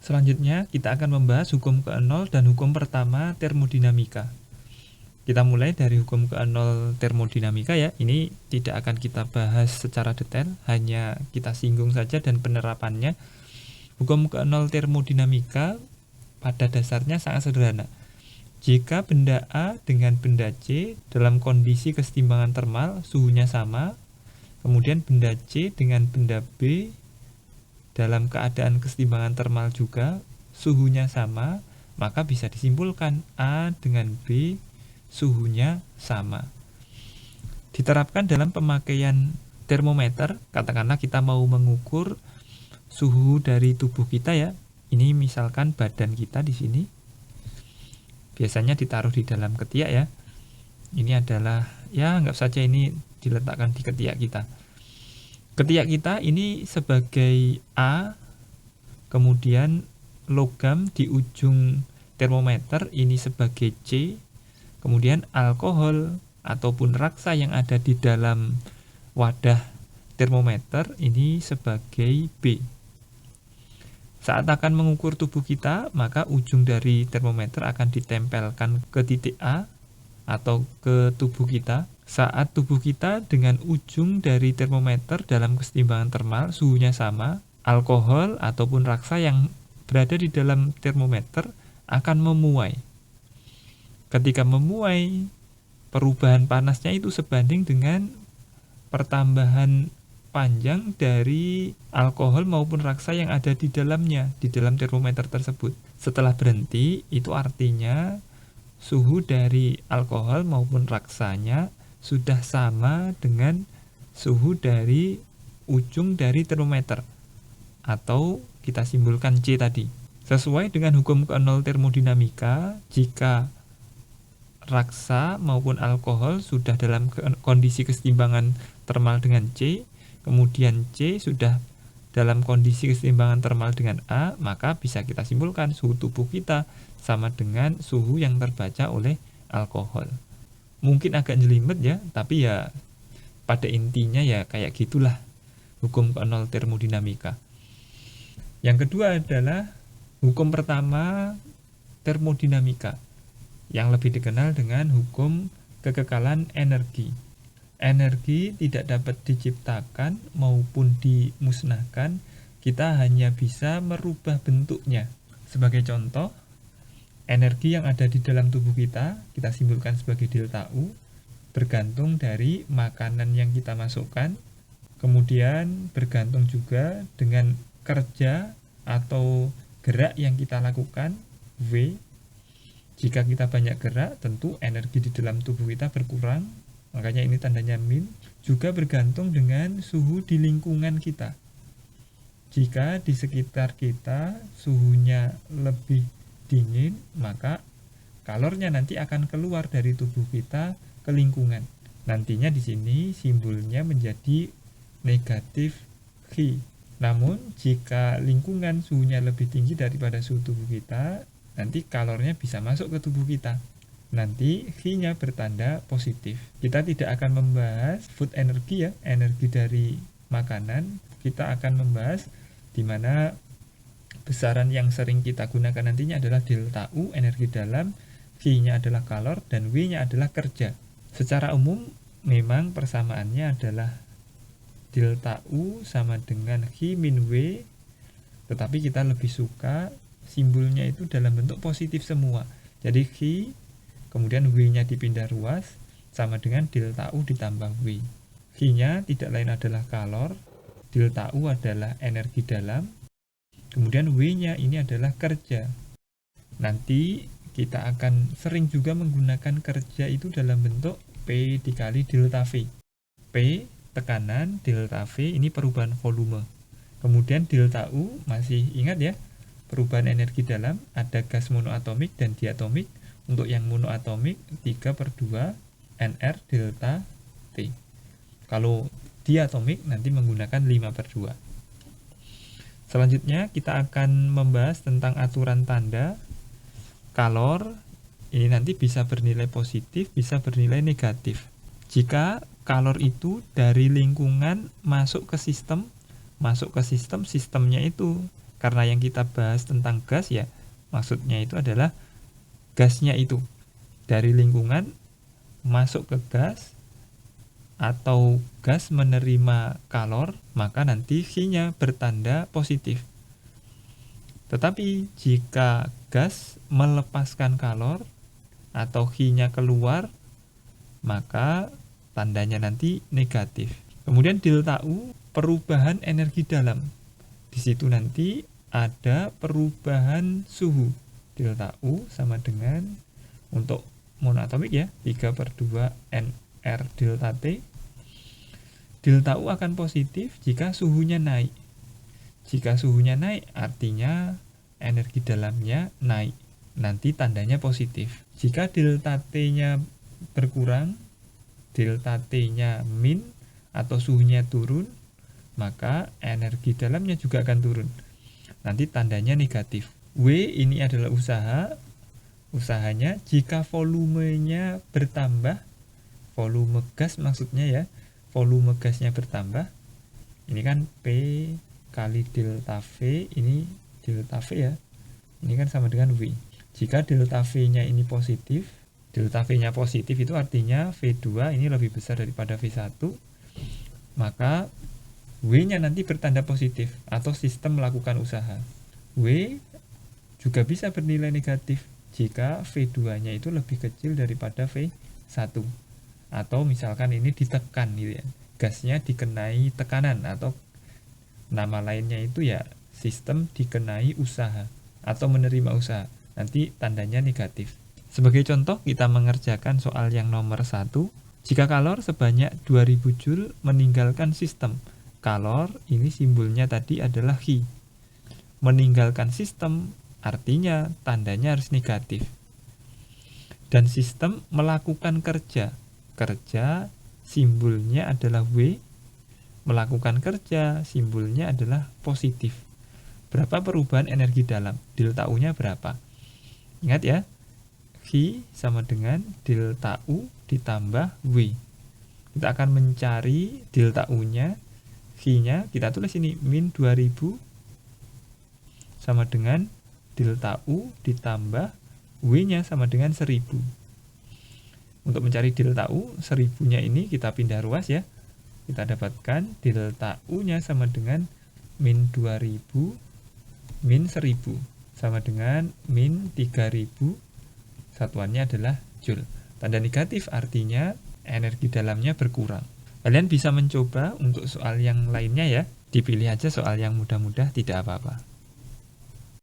Selanjutnya kita akan membahas hukum ke-0 dan hukum pertama termodinamika. Kita mulai dari hukum ke-0 termodinamika ya. Ini tidak akan kita bahas secara detail, hanya kita singgung saja dan penerapannya. Hukum ke-0 termodinamika pada dasarnya sangat sederhana. Jika benda A dengan benda C dalam kondisi kesetimbangan termal suhunya sama, kemudian benda C dengan benda B dalam keadaan kesetimbangan termal juga suhunya sama, maka bisa disimpulkan A dengan B suhunya sama. Diterapkan dalam pemakaian termometer, katakanlah kita mau mengukur suhu dari tubuh kita ya. Ini misalkan badan kita di sini. Biasanya ditaruh di dalam ketiak ya. Ini adalah, ya anggap saja ini diletakkan di ketiak kita. Ketiak kita ini sebagai A, kemudian logam di ujung termometer ini sebagai C, kemudian alkohol ataupun raksa yang ada di dalam wadah termometer ini sebagai B. Saat akan mengukur tubuh kita, maka ujung dari termometer akan ditempelkan ke titik A atau ke tubuh kita. Saat tubuh kita dengan ujung dari termometer dalam kesetimbangan termal suhunya sama, alkohol ataupun raksa yang berada di dalam termometer akan memuai. Ketika memuai, perubahan panasnya itu sebanding dengan pertambahan panjang dari alkohol maupun raksa yang ada di dalamnya, di dalam termometer tersebut. Setelah berhenti, itu artinya suhu dari alkohol maupun raksanya sudah sama dengan suhu dari ujung dari termometer, atau kita simbolkan C tadi. Sesuai dengan hukum ke-0 termodinamika, jika raksa maupun alkohol sudah dalam kondisi kesetimbangan termal dengan C, kemudian C sudah dalam kondisi kesetimbangan termal dengan A, maka bisa kita simpulkan suhu tubuh kita sama dengan suhu yang terbaca oleh alkohol. Mungkin agak jelimet ya, tapi ya pada intinya ya kayak gitulah hukum ke-0 termodinamika. Yang kedua adalah hukum pertama termodinamika, yang lebih dikenal dengan hukum kekekalan energi. Energi tidak dapat diciptakan maupun dimusnahkan, kita hanya bisa merubah bentuknya. Sebagai contoh, energi yang ada di dalam tubuh kita simpulkan sebagai delta U, bergantung dari makanan yang kita masukkan, kemudian bergantung juga dengan kerja atau gerak yang kita lakukan, V. Jika kita banyak gerak, tentu energi di dalam tubuh kita berkurang, makanya ini tandanya min. Juga bergantung dengan suhu di lingkungan kita. Jika di sekitar kita suhunya lebih dingin, maka kalornya nanti akan keluar dari tubuh kita ke lingkungan. Nantinya di sini simbolnya menjadi negatif Q. Namun jika lingkungan suhunya lebih tinggi daripada suhu tubuh kita, nanti kalornya bisa masuk ke tubuh kita. Nanti Q-nya bertanda positif. Kita tidak akan membahas food energy ya, energi dari makanan. Kita akan membahas di mana besaran yang sering kita gunakan nantinya adalah delta U, energi dalam, Q-nya adalah kalor, dan W-nya adalah kerja. Secara umum, memang persamaannya adalah delta U sama dengan Q min W, tetapi kita lebih suka simbolnya itu dalam bentuk positif semua. Jadi Q, kemudian W-nya dipindah ruas, sama dengan delta U ditambah W. Q-nya tidak lain adalah kalor, delta U adalah energi dalam, kemudian W-nya ini adalah kerja. Nanti kita akan sering juga menggunakan kerja itu dalam bentuk P dikali delta V. P tekanan, delta V ini perubahan volume. Kemudian delta U, masih ingat ya, perubahan energi dalam, ada gas monoatomik dan diatomik. Untuk yang monoatomik 3/2 NR delta T. Kalau diatomik nanti menggunakan 5/2. Selanjutnya kita akan membahas tentang aturan tanda. Kalor ini nanti bisa bernilai positif, bisa bernilai negatif. Jika kalor itu dari lingkungan masuk ke sistem, sistemnya itu Karena yang kita bahas tentang gas ya, maksudnya itu adalah gasnya itu dari lingkungan masuk ke gas atau gas menerima kalor, maka nanti Q-nya bertanda positif. Tetapi jika gas melepaskan kalor atau Q-nya keluar, maka tandanya nanti negatif. Kemudian delta U, perubahan energi dalam. Di situ nanti ada perubahan suhu. Delta U sama dengan, untuk monoatomik ya, 3/2 NR delta T. Delta U akan positif jika suhunya naik. Jika suhunya naik artinya energi dalamnya naik. Nanti tandanya positif. Jika delta T-nya berkurang, delta T-nya min atau suhunya turun, maka energi dalamnya juga akan turun. Nanti tandanya negatif. W ini adalah usahanya jika volumenya bertambah, volume gas maksudnya ya, volume gasnya bertambah, ini kan P kali delta V, ini delta V ya, ini kan sama dengan W. Jika delta V-nya ini positif, delta V-nya positif itu artinya V2 ini lebih besar daripada V1, maka W-nya nanti bertanda positif atau sistem melakukan usaha. W juga bisa bernilai negatif jika V2-nya itu lebih kecil daripada V1. Atau misalkan ini ditekan gitu ya. Gasnya dikenai tekanan atau nama lainnya itu ya sistem dikenai usaha atau menerima usaha. Nanti tandanya negatif. Sebagai contoh kita mengerjakan soal yang nomor 1. Jika kalor sebanyak 2000 Joule meninggalkan sistem. Kalor ini simbolnya tadi adalah Q. Meninggalkan sistem artinya tandanya harus negatif. Dan sistem melakukan kerja. Kerja simbolnya adalah W. Melakukan kerja simbolnya adalah positif. Berapa perubahan energi dalam? Delta U-nya berapa? Ingat ya, Q sama dengan delta U ditambah W. Kita akan mencari delta U-nya, Q-nya kita tulis ini min 2000 sama dengan delta U ditambah W-nya sama dengan 1000. Untuk mencari delta U, 1000-nya ini kita pindah ruas ya. Kita dapatkan delta U-nya sama dengan min 2000 min 1000 sama dengan min 3000. Satuannya adalah Joule. Tanda negatif artinya energi dalamnya berkurang. Kalian bisa mencoba untuk soal yang lainnya ya. Dipilih aja soal yang mudah-mudah, tidak apa-apa.